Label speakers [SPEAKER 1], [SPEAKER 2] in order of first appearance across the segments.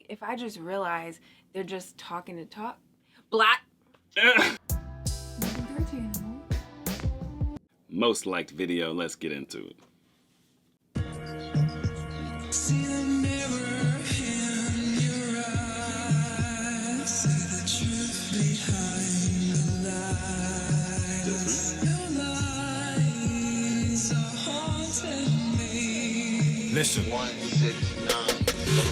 [SPEAKER 1] if I just realize they're just talking to talk, black.
[SPEAKER 2] Most liked video, let's get into it.
[SPEAKER 3] See the mirror in your eyes, see the truth behind the lies. Your lies are haunting me.
[SPEAKER 4] Listen.
[SPEAKER 3] 169.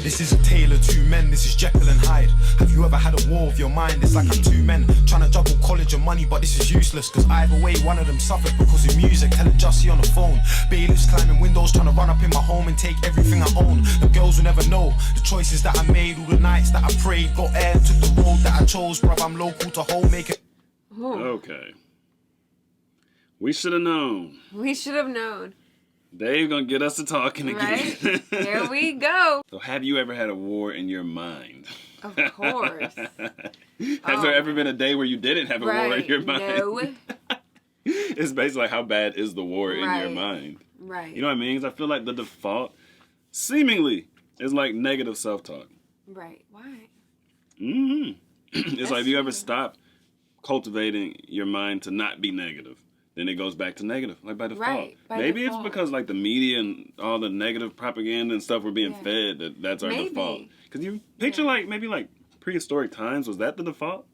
[SPEAKER 4] This is a tale of two men, this is Jekyll and Hyde. Have you ever had a war with your mind? It's like I'm two men trying to juggle college and money, but this is useless. Cause either way, one of them suffered because of music. Telling Jussie on the phone, bailiffs climbing windows, trying to run up in my home and take everything I own. The girls will never know the choices that I made, all the nights that I prayed. Got air, took the road that I chose, bruv, I'm local to home, make it.
[SPEAKER 2] Okay. We should have known.
[SPEAKER 1] We should have known.
[SPEAKER 2] They're gonna get us to talking again.
[SPEAKER 1] Right? Here we go.
[SPEAKER 2] So have you ever had a war in your mind?
[SPEAKER 1] Of course.
[SPEAKER 2] Has there ever been a day where you didn't have a war in your mind?
[SPEAKER 1] No.
[SPEAKER 2] It's basically like, how bad is the war in your mind?
[SPEAKER 1] Right.
[SPEAKER 2] You know what I mean? 'Cause I feel like the default, seemingly, is like negative self-talk.
[SPEAKER 1] Right. Why?
[SPEAKER 2] It's like, if you ever stop cultivating your mind to not be negative, then it goes back to negative, like by default.
[SPEAKER 1] Right, by
[SPEAKER 2] Maybe
[SPEAKER 1] default.
[SPEAKER 2] it's because like the media and all the negative propaganda and stuff we're being fed, that's our default. Because you picture like, maybe like prehistoric times, was that the default?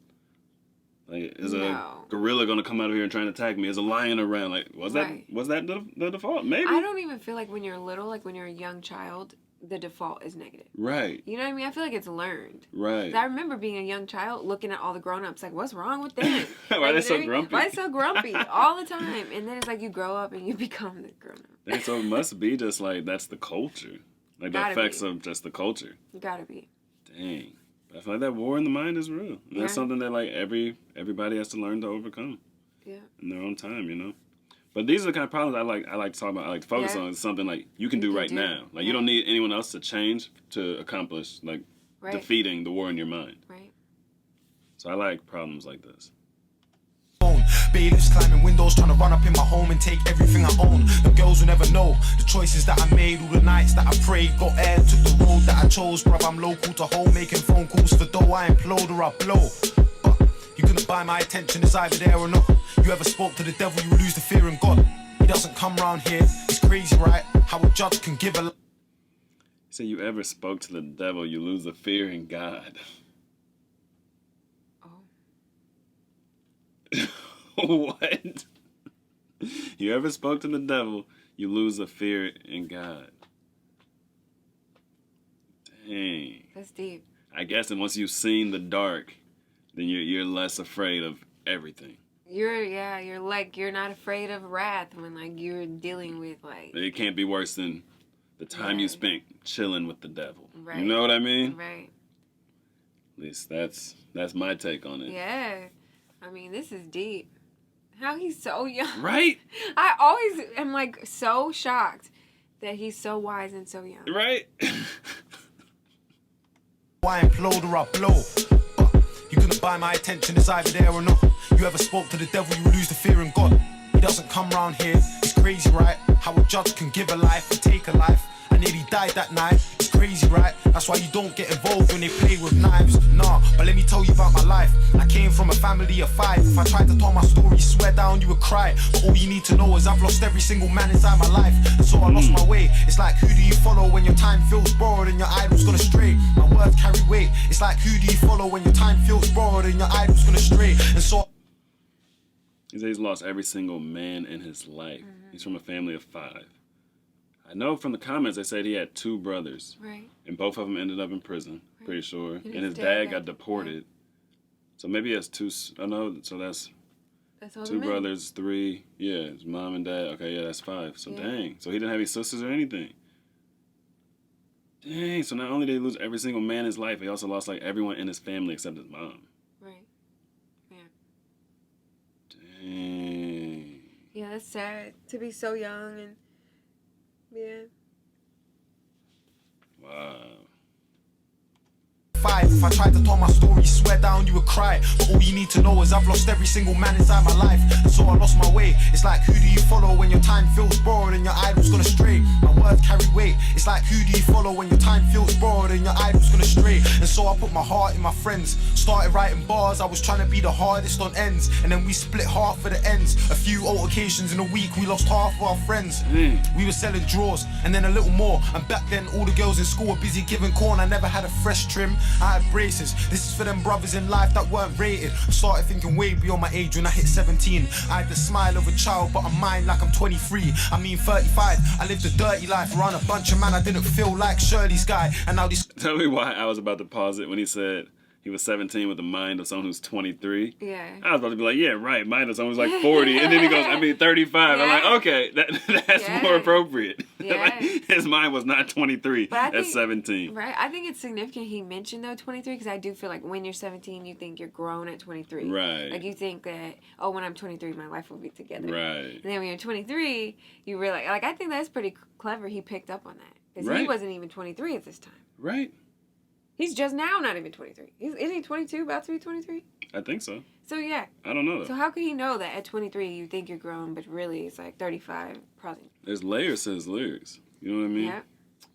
[SPEAKER 2] Like, is a gorilla gonna come out of here and try and attack me? Is a lion around? Like, was that the default? Maybe.
[SPEAKER 1] I don't even feel like when you're little, like when you're a young child, the default is negative.
[SPEAKER 2] Right.
[SPEAKER 1] You know what I mean? I feel like it's learned.
[SPEAKER 2] Right.
[SPEAKER 1] 'Cause I remember being a young child looking at all the grown-ups like, what's wrong with them?
[SPEAKER 2] Why
[SPEAKER 1] like,
[SPEAKER 2] are they so grumpy?
[SPEAKER 1] Why are they so grumpy all the time? And then it's like you grow up and you become the grown-up.
[SPEAKER 2] And so it must be just like, that's the culture. Like the effects of just the culture.
[SPEAKER 1] Gotta be.
[SPEAKER 2] Dang. I feel like that war in the mind is real. And that's something that like everybody has to learn to overcome.
[SPEAKER 1] Yeah.
[SPEAKER 2] In their own time, you know? But these are the kind of problems I like to talk about, I like to focus on. It's something like you can do right now. Like you don't need anyone else to change to accomplish like defeating the war in your mind.
[SPEAKER 1] Right.
[SPEAKER 2] So I like problems like this.
[SPEAKER 4] Bailiffs climbing windows, trying to run up in my home and take everything I own. The girls will never know the choices that I made, all the nights that I prayed. Got air, took the road that I chose, bruv, I'm local to home, making phone calls for dough. I implode or I blow. But you couldn't buy my attention, it's either there or not. You ever spoke to the devil, you lose the fear in God. He doesn't come round here, it's crazy, right? How a judge can give a...
[SPEAKER 2] So you ever spoke to the devil, you lose the fear in God. What? You ever spoke to the devil, you lose the fear in God. Dang.
[SPEAKER 1] That's deep.
[SPEAKER 2] I guess, and once you've seen the dark, then you're less afraid of everything.
[SPEAKER 1] You're like, you're not afraid of wrath when like you're dealing with like...
[SPEAKER 2] It can't be worse than the time you spent chilling with the devil.
[SPEAKER 1] Right.
[SPEAKER 2] You know what I mean?
[SPEAKER 1] Right.
[SPEAKER 2] At least that's my take on it.
[SPEAKER 1] Yeah. I mean, this is deep. How he's so young.
[SPEAKER 2] Right?
[SPEAKER 1] I always am like so shocked that he's so wise and so young.
[SPEAKER 2] Right?
[SPEAKER 4] I implode or I blow. You couldn't buy my attention, it's either there or not. You ever spoke to the devil, you lose the fear in God. He doesn't come round here, it's crazy, right? How a judge can give a life and take a life. I nearly died that night, it's crazy, right? That's why you don't get involved when they play with knives. Nah, but let me tell you about my life. I came from a family of 5. If I tried to tell my story, swear down you would cry. But all you need to know is I've lost every single man inside my life. And so I lost my way. It's like, who do you follow when your time feels borrowed and your idol's gonna stray? My words carry weight. It's like, who do you follow when your time feels borrowed and your idol's gonna stray? And so
[SPEAKER 2] He said he's lost every single man in his life. He's from a family of 5. I know from the comments they said he had 2 brothers.
[SPEAKER 1] Right.
[SPEAKER 2] And both of them ended up in prison, pretty sure. And his dad got deported. So maybe he has 2, I know, so that's
[SPEAKER 1] all
[SPEAKER 2] 2 brothers, 3, yeah, his mom and dad. Okay, yeah, that's 5. So dang. So he didn't have any sisters or anything. Dang, so not only did he lose every single man in his life, he also lost like everyone in his family except his mom.
[SPEAKER 1] Right. Yeah.
[SPEAKER 2] Dang.
[SPEAKER 1] Yeah, that's sad to be so young and yeah.
[SPEAKER 2] Wow.
[SPEAKER 4] 5. If I tried to tell my story, swear down you would cry. But all you need to know is I've lost every single man inside my life. And so I lost my way. It's like, who do you follow when your time feels borrowed and your idol's gonna stray? My words carry weight. It's like, who do you follow when your time feels borrowed and your idol's gonna stray? And so I put my heart in my friends. Started writing bars, I was trying to be the hardest on ends. And then we split half for the ends. A few altercations in a week, we lost half of our friends. We were selling drawers, and then a little more. And back then, all the girls in school were busy giving corn. I never had a fresh trim, I had braces. This is for them brothers in life that weren't rated. I started thinking way beyond my age when I hit 17. I had the smile of a child, but a mind like I'm 23. I mean 35, I lived a dirty life around a bunch of man I didn't feel like Shirley's guy. And now this...
[SPEAKER 2] Tell me why I was about to pause it when he said he was 17 with the mind of someone who's 23.
[SPEAKER 1] Yeah.
[SPEAKER 2] I was about to be like, yeah, right, mind of someone who's like 40. And then he goes, I mean 35.
[SPEAKER 1] Yeah.
[SPEAKER 2] I'm like, okay, that's
[SPEAKER 1] Yeah.
[SPEAKER 2] more appropriate.
[SPEAKER 1] Yeah.
[SPEAKER 2] Like, his mind was not 23 at 17.
[SPEAKER 1] Right. I think it's significant he mentioned, though, 23, because I do feel like when you're 17, you think you're grown at 23.
[SPEAKER 2] Right.
[SPEAKER 1] Like, you think that, oh, when I'm 23, my life will be together.
[SPEAKER 2] Right.
[SPEAKER 1] And then when you're 23, you realize, like, I think that's pretty clever he picked up on that. Because he
[SPEAKER 2] Right.
[SPEAKER 1] wasn't even 23 at this time.
[SPEAKER 2] Right.
[SPEAKER 1] He's just now not even 23. Isn't he 22, about to be 23?
[SPEAKER 2] I think so.
[SPEAKER 1] So, yeah.
[SPEAKER 2] I don't know, though.
[SPEAKER 1] So how could he know that at 23 you think you're grown, but really it's like 35, probably.
[SPEAKER 2] There's layers to his lyrics. You know what I mean?
[SPEAKER 1] Yeah.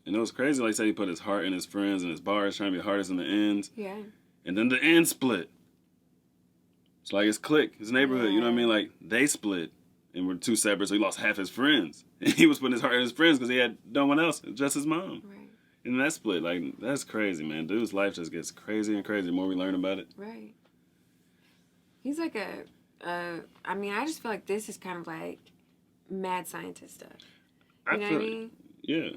[SPEAKER 2] And it was crazy. Like I said, he put his heart in his friends and his bars, trying to be hardest in the ends.
[SPEAKER 1] Yeah.
[SPEAKER 2] And then the end split. It's like his clique, his neighborhood. You know what I mean? Like, they split and were two separate, so he lost half his friends. And he was putting his heart in his friends because he had no one else, just his mom.
[SPEAKER 1] Right.
[SPEAKER 2] And that split, like, that's crazy, man. Dude's life just gets crazy and crazy the more we learn about it.
[SPEAKER 1] Right. He's like I mean, I just feel like this is kind of like mad scientist stuff. You know what I mean?
[SPEAKER 2] Yeah.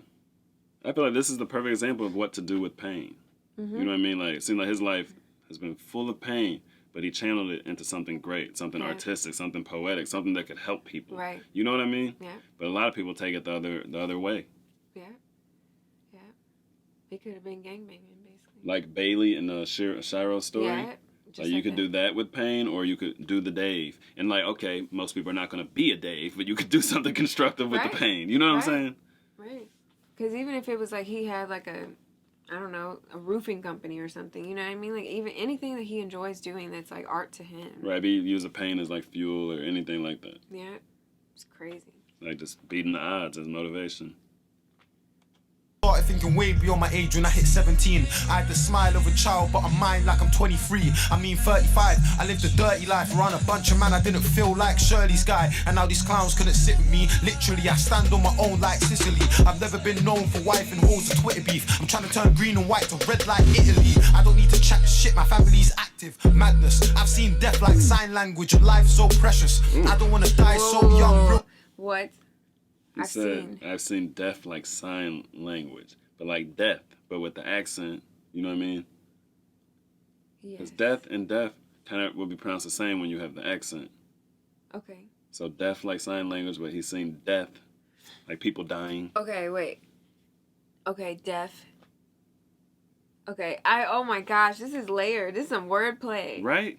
[SPEAKER 2] I feel like this is the perfect example of what to do with pain.
[SPEAKER 1] Mm-hmm.
[SPEAKER 2] You know what I mean? Like, it seems like his life has been full of pain, but he channeled it into something great, something artistic, something poetic, something that could help people.
[SPEAKER 1] Right.
[SPEAKER 2] You know what I mean?
[SPEAKER 1] Yeah.
[SPEAKER 2] But a lot of people take it the other way.
[SPEAKER 1] Yeah. Yeah. He could have been gangbanging, basically.
[SPEAKER 2] Like Bailey in the Shiro story.
[SPEAKER 1] Yeah.
[SPEAKER 2] Like you could do that with pain, or you could do the Dave. And like, okay, most people are not going to be a Dave, but you could do something constructive with the pain. You know what I'm saying?
[SPEAKER 1] Right. Because even if it was like he had like a roofing company or something, you know what I mean? Like even anything that he enjoys doing that's like art to him.
[SPEAKER 2] Right, he use the pain as like fuel or anything like that.
[SPEAKER 1] Yeah. It's crazy.
[SPEAKER 2] Like just beating the odds as motivation.
[SPEAKER 4] Started thinking way beyond my age when I hit 17. I had the smile of a child, but a mind like I'm 23. I mean 35, I lived a dirty life around a bunch of man I didn't feel like Shirley's guy. And now these clowns couldn't sit with me. Literally, I stand on my own like Sicily. I've never been known for wife and hoes or Twitter beef. I'm trying to turn green and white to red like Italy. I don't need to chat shit, my family's active. Madness, I've seen death like sign language. Life so precious, I don't want to die so young.
[SPEAKER 1] What?
[SPEAKER 2] He said, I've seen death like sign language, but like death, but with the accent, you know what I mean? Because death and death kind of will be pronounced the same when you have the accent.
[SPEAKER 1] Okay.
[SPEAKER 2] So death like sign language, but he's seen death, like people dying.
[SPEAKER 1] Okay, wait. Okay, deaf. Okay, oh my gosh, this is layered. This is some wordplay.
[SPEAKER 2] Right?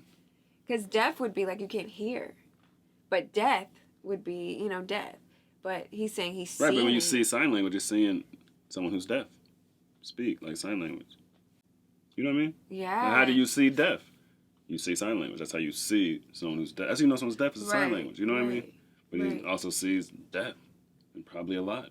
[SPEAKER 1] Because deaf would be like you can't hear. But death would be, you know, death. But he's saying he's seeing.
[SPEAKER 2] Right, but when you see sign language, you're seeing someone who's deaf speak, like sign language. You know what I mean?
[SPEAKER 1] Yeah.
[SPEAKER 2] Now, how do you see deaf? You see sign language. That's how you see someone who's deaf. That's how you know someone's deaf is a sign language. You know what I mean? But he also sees death, and probably a lot.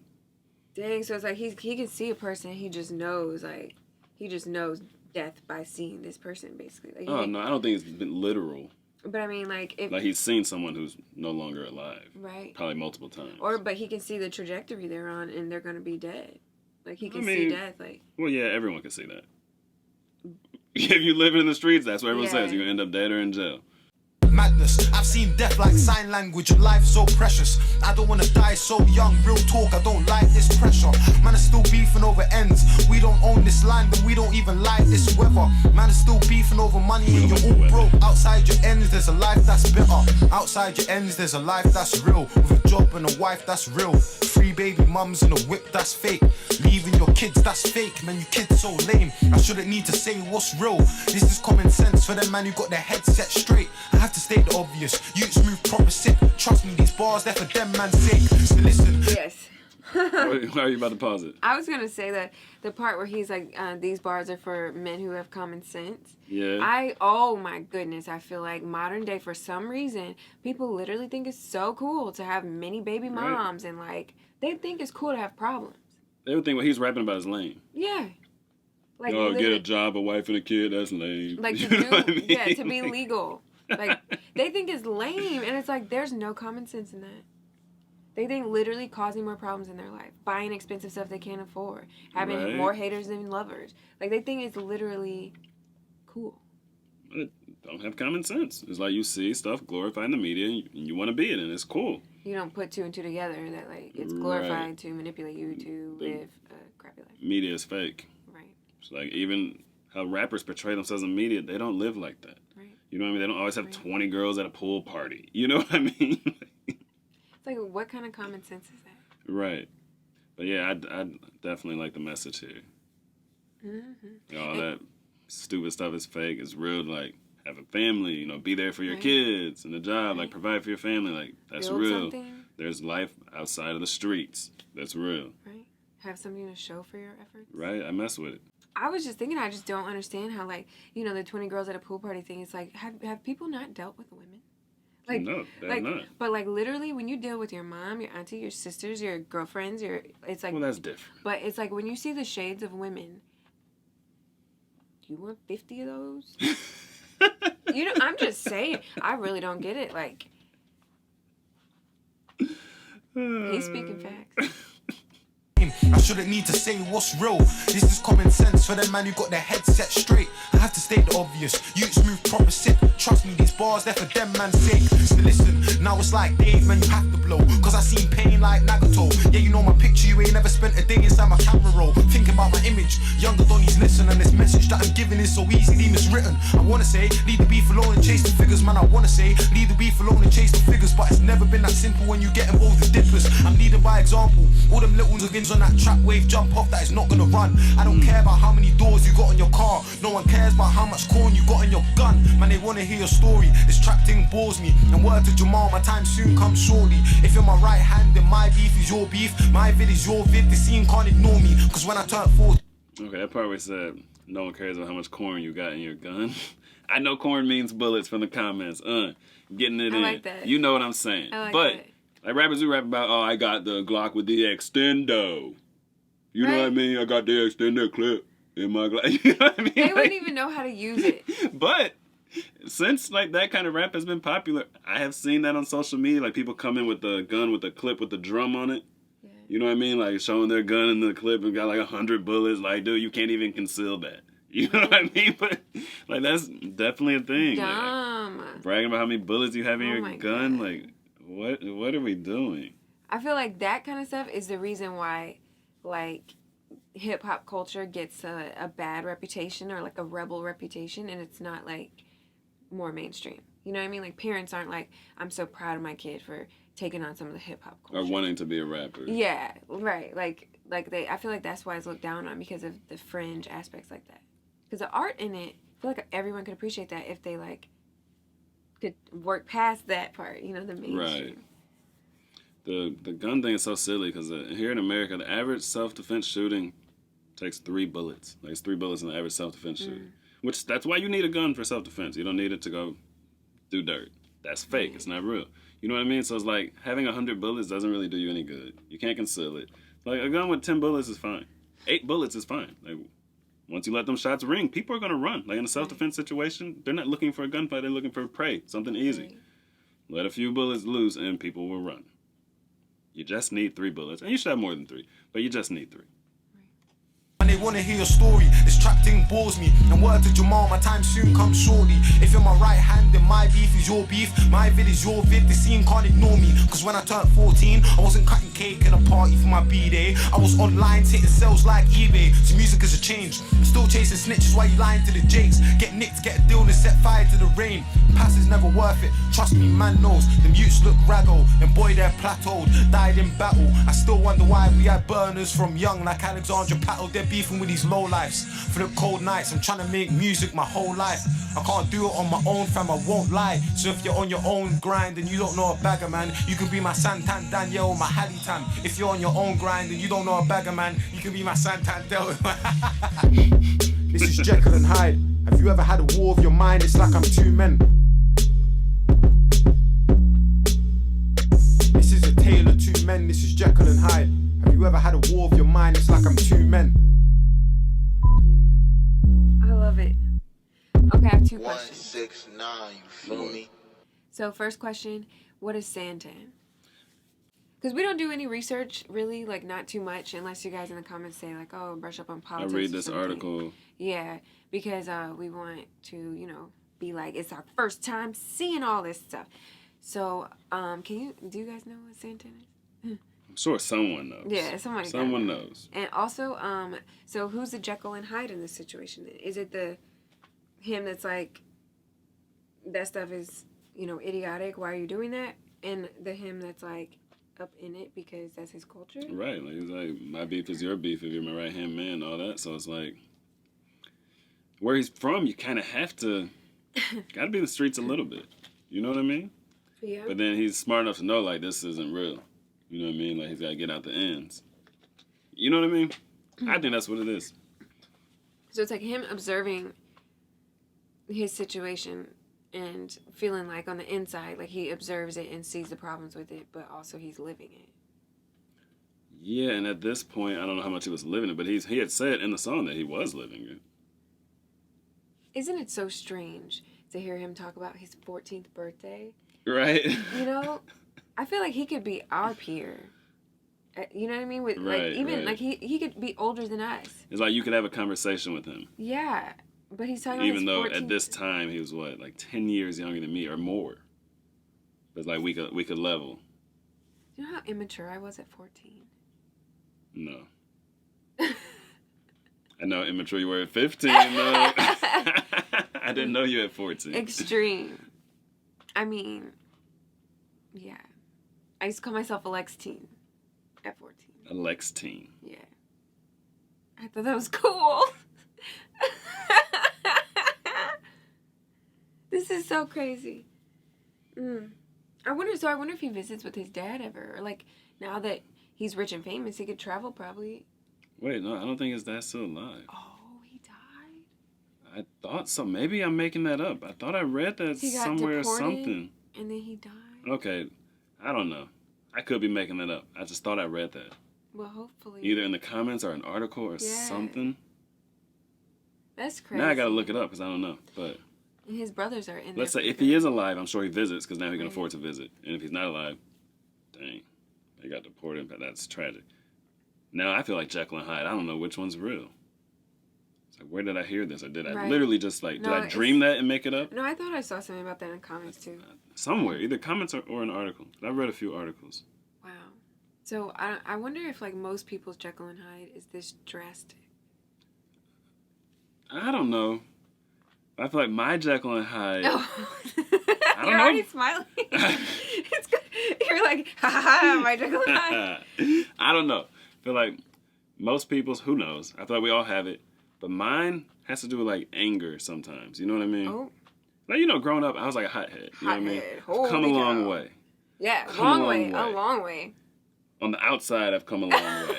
[SPEAKER 1] Dang, so it's like he can see a person, he just knows, like, he just knows death by seeing this person, basically. Like,
[SPEAKER 2] No, I don't think it's been literal.
[SPEAKER 1] But I mean, like, if...
[SPEAKER 2] Like, he's seen someone who's no longer alive.
[SPEAKER 1] Right.
[SPEAKER 2] Probably multiple times.
[SPEAKER 1] But he can see the trajectory they're on, and they're going to be dead. Like, he can see death, like...
[SPEAKER 2] Well, yeah, everyone can see that. If you live in the streets, that's what everyone says. You're going to end up dead or in jail.
[SPEAKER 4] Madness, I've seen death like sign language. Life so precious, I don't wanna die so young. Real talk, I don't like this pressure. Man is still beefing over ends. We don't own this land and we don't even like this weather. Man is still beefing over money and you're all broke. Outside your ends there's a life that's bitter. Outside your ends there's a life that's real. With a job and a wife that's real. 3 baby mums and a whip that's fake. Leaving your kids that's fake. Man, you kids so lame, I shouldn't need to say what's real. This is common sense for them man who got their head set straight. I have to state the obvious, youths move proper sick. Trust me, these bars, they're for them man's sake. So listen.
[SPEAKER 1] Yes.
[SPEAKER 2] Why are you about to pause it?
[SPEAKER 1] I was going to say that the part where he's like, these bars are for men who have common sense.
[SPEAKER 2] Yeah.
[SPEAKER 1] Oh my goodness, I feel like modern day, for some reason, people literally think it's so cool to have many baby moms. And like, they think it's cool to have problems.
[SPEAKER 2] Everything what he's rapping about is lame.
[SPEAKER 1] Yeah. Like,
[SPEAKER 2] get a job, a wife, and a kid. That's lame.
[SPEAKER 1] Like,
[SPEAKER 2] you know what I mean?
[SPEAKER 1] Yeah, to be legal. Like, they think it's lame, and it's like, there's no common sense in that. They think literally causing more problems in their life, buying expensive stuff they can't afford, having more haters than lovers. Like, they think it's literally cool.
[SPEAKER 2] It don't have common sense. It's like you see stuff glorified in the media, and you want to be it, and it's cool.
[SPEAKER 1] You don't put two and two together that, like, it's glorified to manipulate you to live a crappy life.
[SPEAKER 2] Media is fake.
[SPEAKER 1] Right.
[SPEAKER 2] It's like, even how rappers portray themselves in media, they don't live like that.
[SPEAKER 1] Right.
[SPEAKER 2] You know what I mean? They don't always have 20 girls at a pool party. You know what I mean?
[SPEAKER 1] It's like, what kind of common sense is that?
[SPEAKER 2] Right. But yeah, I definitely like the message here.
[SPEAKER 1] Mm-hmm.
[SPEAKER 2] All that stupid stuff is fake. It's real. Like, have a family, you know, be there for your kids and a job, like provide for your family. Like, that's
[SPEAKER 1] Build
[SPEAKER 2] real.
[SPEAKER 1] something.
[SPEAKER 2] There's life outside of the streets. That's real.
[SPEAKER 1] Right. Have something to show for your efforts.
[SPEAKER 2] Right. I mess with it.
[SPEAKER 1] I was just thinking, I just don't understand how, like, you know, the 20 girls at a pool party thing. It's like, have people not dealt with women? Like,
[SPEAKER 2] no, they're
[SPEAKER 1] like,
[SPEAKER 2] not.
[SPEAKER 1] But like, literally, when you deal with your mom, your auntie, your sisters, your girlfriends, it's like.
[SPEAKER 2] Well, that's different.
[SPEAKER 1] But it's like when you see the shades of women. Do you want 50 of those? You know, I'm just saying. I really don't get it. Like, he's speaking facts.
[SPEAKER 4] I shouldn't need to say what's real. This is common sense for them man who got their head set straight. I have to state the obvious. Youths move proper sick. Trust me, these bars they're for them man's sake. So listen, now it's like Dave, man, you have to blow. Cause I seen pain like Nagato. Yeah, you know my picture, you ain't never spent a day inside my camera roll. Think about my image. Younger Donnies listen, and this message that I'm giving is so easily miswritten. I wanna say, leave the beef alone and chase the figures, man. I wanna say, leave the beef alone and chase the figures. But it's never been that simple when you get involved with dippers. I'm leading by example. All them little niggas on that trap wave jump off that is not gonna run. I don't care about how many doors you got on your car. No one cares about how much corn you got in your gun. Man, they wanna hear your story. This trap thing bores me. And word to Jamal, my time soon comes shortly. If you're my right hand, then my beef is your beef. My vid is your vid. The scene can't ignore me. Cause when I turn 40.
[SPEAKER 2] Okay, that part where it said no one cares about how much corn you got in your gun. I know corn means bullets from the comments. Getting it in.
[SPEAKER 1] like that.
[SPEAKER 2] You know what I'm saying.
[SPEAKER 1] I like
[SPEAKER 2] but
[SPEAKER 1] that.
[SPEAKER 2] like rappers do rap about, oh, I got the Glock with the extendo. You know what I mean? I got the extender clip in my Glock. You know what I mean?
[SPEAKER 1] They wouldn't even know how to use it.
[SPEAKER 2] But since like that kind of rap has been popular, I have seen that on social media. Like people come in with the gun with the clip with the drum on it. Yeah. You know what I mean? Like showing their gun in the clip and got like 100 bullets. Like, dude, you can't even conceal that. You know what I mean? But like that's definitely a thing.
[SPEAKER 1] Dumb.
[SPEAKER 2] Like, bragging about how many bullets you have in your gun.
[SPEAKER 1] God.
[SPEAKER 2] Like, what are we doing?
[SPEAKER 1] I feel like that kind of stuff is the reason why, like, hip hop culture gets a bad reputation or like a rebel reputation, and it's not like more mainstream. You know what I mean? Like parents aren't like, I'm so proud of my kid for taking on some of the hip hop culture
[SPEAKER 2] Or wanting to be a rapper.
[SPEAKER 1] Yeah, right. Like they. I feel like that's why it's looked down on because of the fringe aspects like that. Because the art in it, I feel like everyone could appreciate that if they like could work past that part. You know, the mainstream.
[SPEAKER 2] Right. The gun thing is so silly because here in America, the average self-defense shooting takes 3 bullets. Like it's 3 bullets in the average self-defense shooting. Which, that's why you need a gun for self-defense. You don't need it to go do dirt. That's fake. It's not real. You know what I mean? So it's like having 100 bullets doesn't really do you any good. You can't conceal it. Like a gun with 10 bullets is fine. 8 bullets is fine. Like once you let them shots ring, people are going to run. Like in a self-defense situation, they're not looking for a gunfight. They're looking for prey, something easy. Let a few bullets loose and people will run. You just need 3 bullets. And you should have more than 3, but you just need 3.
[SPEAKER 4] And they wanna hear your story. This trap thing bores me. And word to Jamal, my time soon comes shortly. If you're my right hand, then my beef is your beef. My vid is your vid. The scene can't ignore me. Cause when I turned 14, I wasn't cutting cake in a party for my B-day. I was online hitting sales like eBay. So music is a change. I'm still chasing snitches while you lying to the jakes. Get nicked, get a deal and set fire to the rain. Pass is never worth it. Trust me, man knows. Them youths look raggo. And boy, they're plateaued. Died in battle. I still wonder why we had burners from young like Alexandra Paddle. They're beefing with these low lives. For the cold nights, I'm trying to make music my whole life. I can't do it on my own, fam, I won't lie. So if you're on your own grind and you don't know a bagger, man, you can be my Santan Daniel or my Hallitan. If you're on your own grind and you don't know a bagger, man, you can be my Santan Del. This is JKYL and Hyde. Have you ever had a war of your mind? It's like I'm 2 men. This is a tale of 2 men. This is JKYL and Hyde. Have you ever had a war of your mind? It's like I'm 2 men.
[SPEAKER 1] love it. Okay, I have two questions.
[SPEAKER 3] 169, you feel me?
[SPEAKER 1] So first question, what is Santan? Because we don't do any research, really, like not too much, unless you guys in the comments say like, oh, brush up on
[SPEAKER 2] I
[SPEAKER 1] politics.
[SPEAKER 2] read this article.
[SPEAKER 1] Yeah, because we want to, you know, be like, it's our first time seeing all this stuff. So, do you guys know what Santan is?
[SPEAKER 2] I'm sure someone knows.
[SPEAKER 1] Yeah,
[SPEAKER 2] someone knows.
[SPEAKER 1] And also, so who's the Jekyll and Hyde in this situation? Is it him that's like, that stuff is, you know, idiotic, why are you doing that? And the him that's like, up in it because that's his culture?
[SPEAKER 2] Right, like, it's like, my beef is your beef if you're my right-hand man, all that. So it's like, where he's from, you kind of have to, got to be in the streets a little bit. You know what I mean?
[SPEAKER 1] Yeah.
[SPEAKER 2] But then he's smart enough to know, like, this isn't real. You know what I mean? Like, he's got to get out the ends. You know what I mean? I think that's what it is.
[SPEAKER 1] So it's like him observing his situation and feeling like on the inside, like he observes it and sees the problems with it, but also he's living it.
[SPEAKER 2] Yeah, and at this point, I don't know how much he was living it, but he had said in the song that he was living it.
[SPEAKER 1] Isn't it so strange to hear him talk about his 14th birthday?
[SPEAKER 2] Right?
[SPEAKER 1] You know, I feel like he could be our peer. You know what I mean? With
[SPEAKER 2] Right,
[SPEAKER 1] like even
[SPEAKER 2] right.
[SPEAKER 1] like he could be older than us.
[SPEAKER 2] It's like you could have a conversation with him.
[SPEAKER 1] Yeah, but he's talking
[SPEAKER 2] Even though
[SPEAKER 1] about his 14th.
[SPEAKER 2] at this time he was what, like 10 years younger than me or more. But it's like we could level.
[SPEAKER 1] You know how immature I was at 14?
[SPEAKER 2] No. I know how immature you were at 15 though. I didn't know you at 14.
[SPEAKER 1] Extreme. I mean, yeah. I used to call myself Alex Teen at 14.
[SPEAKER 2] Alex teen.
[SPEAKER 1] Yeah. I thought that was cool. This is so crazy. I wonder if he visits with his dad ever. Or like, now that he's rich and famous, he could travel probably.
[SPEAKER 2] Wait, no, I don't think his dad's still alive.
[SPEAKER 1] Oh, he died?
[SPEAKER 2] I thought so. Maybe I'm making that up. I thought I read that
[SPEAKER 1] He got
[SPEAKER 2] somewhere or
[SPEAKER 1] deported,
[SPEAKER 2] something.
[SPEAKER 1] And then he died?
[SPEAKER 2] Okay. I don't know. I could be making that up. I just thought I read that.
[SPEAKER 1] Well, hopefully.
[SPEAKER 2] Either in the comments or an article or
[SPEAKER 1] Yeah.
[SPEAKER 2] something.
[SPEAKER 1] That's crazy.
[SPEAKER 2] Now I gotta look it up because I don't know. But
[SPEAKER 1] And his brothers are in
[SPEAKER 2] let's
[SPEAKER 1] there.
[SPEAKER 2] say if he is alive, I'm sure he visits because now he can
[SPEAKER 1] Right.
[SPEAKER 2] afford to visit. And if he's not alive, dang, they got deported. But that's tragic. Now I feel like Jekyll and Hyde. I don't know which one's real. It's like, where did I hear this? Or did I
[SPEAKER 1] Right.
[SPEAKER 2] literally just like,
[SPEAKER 1] No,
[SPEAKER 2] did I dream that and make it up?
[SPEAKER 1] No, I thought I saw something about that in the comments too.
[SPEAKER 2] Somewhere, either comments or an article. I've read a few articles.
[SPEAKER 1] Wow. So I wonder if like most people's Jekyll and Hyde is this drastic.
[SPEAKER 2] I don't know. I feel like my Jekyll and Hyde.
[SPEAKER 1] Oh.
[SPEAKER 2] don't
[SPEAKER 1] You're
[SPEAKER 2] know.
[SPEAKER 1] already smiling. It's good. You're like, ha ha ha, my Jekyll and Hyde.
[SPEAKER 2] I don't know. I feel like most people's, who knows? I feel like we all have it. But mine has to do with like anger sometimes. You know what I mean?
[SPEAKER 1] Oh.
[SPEAKER 2] Like, you know, growing up, I was like a hothead. You know what I mean?
[SPEAKER 1] Hothead.
[SPEAKER 2] I've come a
[SPEAKER 1] Holy
[SPEAKER 2] long
[SPEAKER 1] cow.
[SPEAKER 2] way.
[SPEAKER 1] Yeah,
[SPEAKER 2] Come
[SPEAKER 1] long
[SPEAKER 2] a
[SPEAKER 1] way.
[SPEAKER 2] long way.
[SPEAKER 1] A long way.
[SPEAKER 2] On the outside, I've come a long way.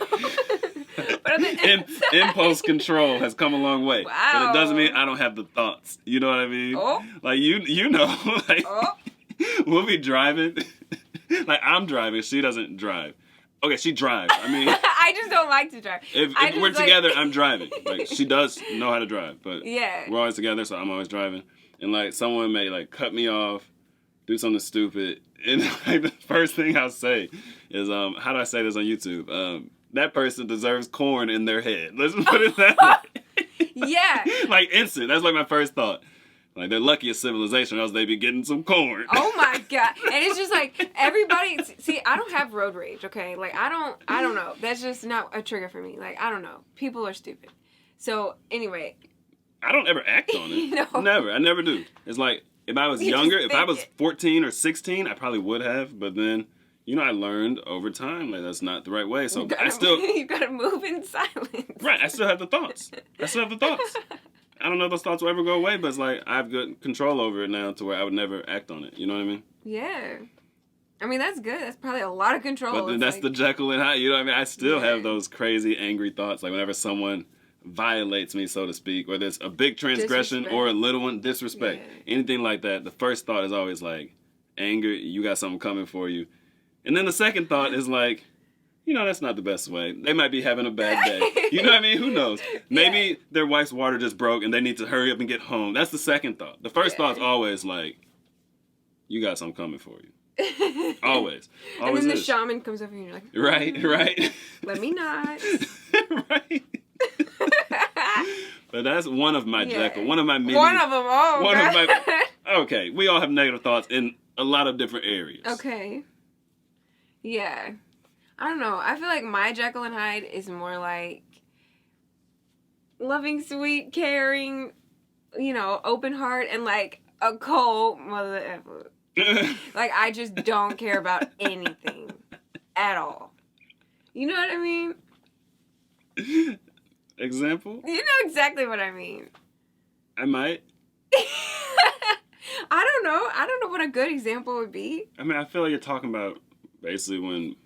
[SPEAKER 1] But on the
[SPEAKER 2] Impulse control has come a long way.
[SPEAKER 1] Wow.
[SPEAKER 2] But it doesn't mean I don't have the thoughts. You know what I mean?
[SPEAKER 1] Oh.
[SPEAKER 2] Like, you know, like,
[SPEAKER 1] Oh.
[SPEAKER 2] we'll be driving. Like, I'm driving. She doesn't drive. Okay, she drives. I mean,
[SPEAKER 1] I just don't like to drive.
[SPEAKER 2] if
[SPEAKER 1] I just
[SPEAKER 2] we're
[SPEAKER 1] like-
[SPEAKER 2] together, I'm driving. Like, she does know how to drive. But
[SPEAKER 1] Yeah.
[SPEAKER 2] we're always together, so I'm always driving. And, like, someone may, like, cut me off, do something stupid. And, like, the first thing I'll say is, how do I say this on YouTube? That person deserves corn in their head. Let's put it that way.
[SPEAKER 1] Yeah.
[SPEAKER 2] Like, instant. That's, like, my first thought. Like, they're lucky as civilization, or else they'd be getting some corn.
[SPEAKER 1] Oh my god. And it's just like everybody see, I don't have road rage, okay? Like I don't know. That's just not a trigger for me. Like I don't know. People are stupid. So anyway,
[SPEAKER 2] I don't ever act on it.
[SPEAKER 1] No.
[SPEAKER 2] Never. I never do. It's like, if I was
[SPEAKER 1] You
[SPEAKER 2] younger,
[SPEAKER 1] just
[SPEAKER 2] if I
[SPEAKER 1] think
[SPEAKER 2] was
[SPEAKER 1] it.
[SPEAKER 2] 14 or 16, I probably would have. But then, you know, I learned over time, like, that's not the right way. So I still,
[SPEAKER 1] you gotta move in silence.
[SPEAKER 2] right, I still have the thoughts. I still have the thoughts. I don't know if those thoughts will ever go away, but it's like, I have good control over it now to where I would never act on it. You know what I mean?
[SPEAKER 1] Yeah. I mean that's good. That's probably a lot of control.
[SPEAKER 2] But then
[SPEAKER 1] It's
[SPEAKER 2] that's
[SPEAKER 1] like,
[SPEAKER 2] the Jekyll and Hyde. You know what I mean? I still
[SPEAKER 1] Yeah.
[SPEAKER 2] have those crazy, angry thoughts. Like, whenever someone violates me, so to speak, whether it's a big transgression
[SPEAKER 1] Disrespect.
[SPEAKER 2] or a little one, disrespect,
[SPEAKER 1] Yeah.
[SPEAKER 2] anything like that, the first thought is always like, anger, you got something coming for you. And then the second thought is like, you know, that's not the best way. They might be having a bad day. You know what I mean? Who knows? Maybe their wife's water just broke and they need to hurry up and get home. That's the second thought. The first thought's always like, you got something coming for you. Always.
[SPEAKER 1] And then the shaman comes over and you're like,
[SPEAKER 2] right.
[SPEAKER 1] Let me not.
[SPEAKER 2] Right. But that's one of my Jekyll. One of my many.
[SPEAKER 1] One of them. Oh,
[SPEAKER 2] one of my. Okay, we all have negative thoughts in a lot of different areas.
[SPEAKER 1] Okay. Yeah. I don't know. I feel like my Jekyll and Hyde is more like loving, sweet, caring, you know, open heart, and like a cold mother effer. Like, I just don't care about anything at all. You know what I mean?
[SPEAKER 2] Example?
[SPEAKER 1] You know exactly what I mean.
[SPEAKER 2] I might.
[SPEAKER 1] I don't know. I don't know what a good example would be.
[SPEAKER 2] I mean, I feel like you're talking about basically when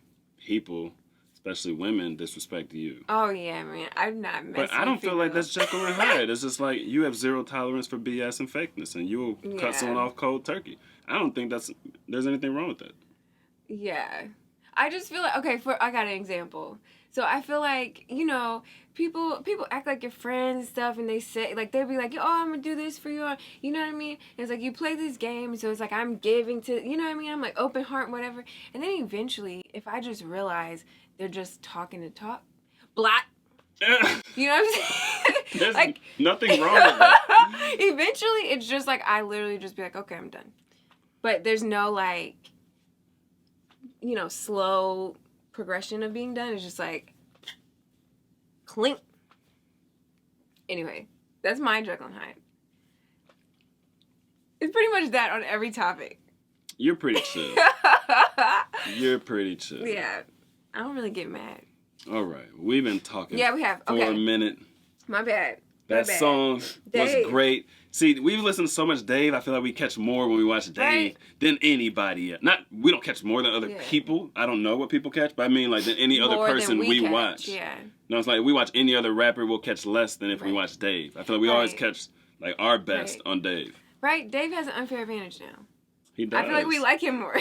[SPEAKER 2] people, especially women, disrespect you.
[SPEAKER 1] Oh, yeah, man. I'm not messing with
[SPEAKER 2] But I don't feel like that's
[SPEAKER 1] females.
[SPEAKER 2] Jekyll and Hyde. It's just like you have zero tolerance for BS and fakeness, and you will cut someone off cold turkey. I don't think there's anything wrong with that.
[SPEAKER 1] Yeah. I just feel like, okay, I got an example. So I feel like, you know, people act like your friends and stuff, and they say, like, they'll be like, oh, I'm going to do this for you. You know what I mean? And it's like, you play this game, so it's like, I'm giving to, you know what I mean? I'm like, open heart, whatever. And then eventually, if I just realize they're just talking to talk, black. You know what I'm saying?
[SPEAKER 2] There's
[SPEAKER 1] like,
[SPEAKER 2] nothing wrong with that.
[SPEAKER 1] Eventually, it's just like, I literally just be like, okay, I'm done. But there's no, like, you know, slow progression of being done. It's just like, clink. Anyway, that's my Jekyll and Hyde. It's pretty much that on every topic.
[SPEAKER 2] You're pretty chill. You're pretty chill.
[SPEAKER 1] Yeah. I don't really get mad.
[SPEAKER 2] All right. We've been talking
[SPEAKER 1] we have.
[SPEAKER 2] for a minute.
[SPEAKER 1] My bad.
[SPEAKER 2] That song was great. See, we've listened to so much Dave. I feel like we catch more when we watch Dave than anybody else. We don't catch more than other people. I don't know what people catch, but I mean like than any other person we watch.
[SPEAKER 1] Yeah.
[SPEAKER 2] No, it's like we watch any other rapper, we'll catch less than if we watch Dave. I feel like we always catch like our best on Dave.
[SPEAKER 1] Right? Dave has an unfair advantage now.
[SPEAKER 2] He does.
[SPEAKER 1] I feel like we like him more.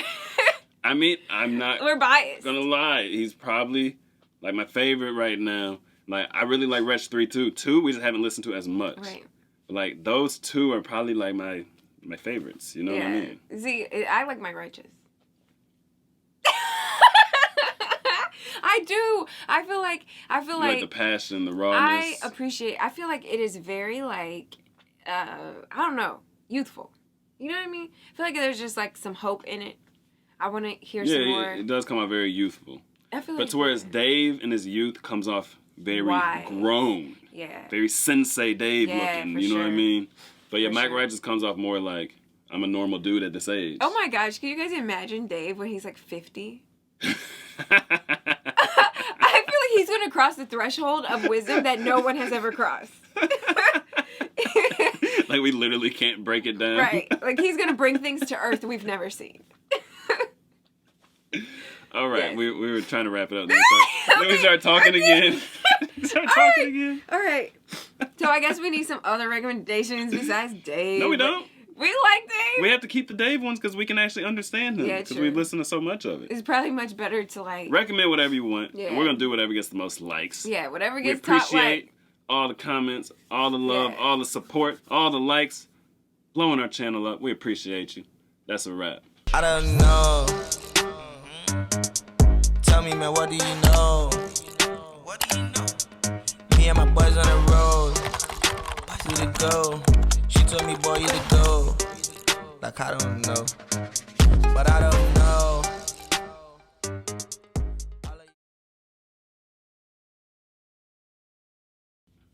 [SPEAKER 2] I mean, I'm not
[SPEAKER 1] We're biased.
[SPEAKER 2] gonna lie. He's probably like my favorite right now. Like, I really like Wretch 3 too. 2 we just haven't listened to as much. Right. But like those two are probably like my favorites. You know what I mean?
[SPEAKER 1] See, I like Mike Righteous. I do. I feel like
[SPEAKER 2] like the passion, the rawness.
[SPEAKER 1] I feel like it is very like I don't know, youthful. You know what I mean? I feel like there's just like some hope in it. I want to hear some more.
[SPEAKER 2] Yeah, it does come out very youthful.
[SPEAKER 1] I feel
[SPEAKER 2] but to whereas Dave in his youth comes off very grown.
[SPEAKER 1] Yeah.
[SPEAKER 2] Very sensei Dave looking. You know what I mean? But yeah, Mike Righteous comes off more like I'm a normal dude at this age.
[SPEAKER 1] Oh my gosh, can you guys imagine Dave when he's like 50? I feel like he's gonna cross the threshold of wisdom that no one has ever crossed.
[SPEAKER 2] Like we literally can't break it down.
[SPEAKER 1] Right. Like he's gonna bring things to earth we've never seen.
[SPEAKER 2] All right, yes. we were trying to wrap it up. Then we start talking again.
[SPEAKER 1] All right. So I guess we need some other recommendations besides Dave.
[SPEAKER 2] No, we don't.
[SPEAKER 1] We like Dave.
[SPEAKER 2] We have to keep the Dave ones because we can actually understand him. Because we listen to so much of it.
[SPEAKER 1] It's probably much better to like
[SPEAKER 2] recommend whatever you want. Yeah. And we're gonna do whatever gets the most likes.
[SPEAKER 1] Yeah, whatever gets
[SPEAKER 2] top likes. We appreciate all the comments, all the love, all the support, all the likes, blowing our channel up. We appreciate you. That's a wrap.
[SPEAKER 5] I don't know. Tell me, man, what do you know? What do you know? Me and my boys on the road. You to go. She told me, boy, you to go. Like, I don't know. But I don't know.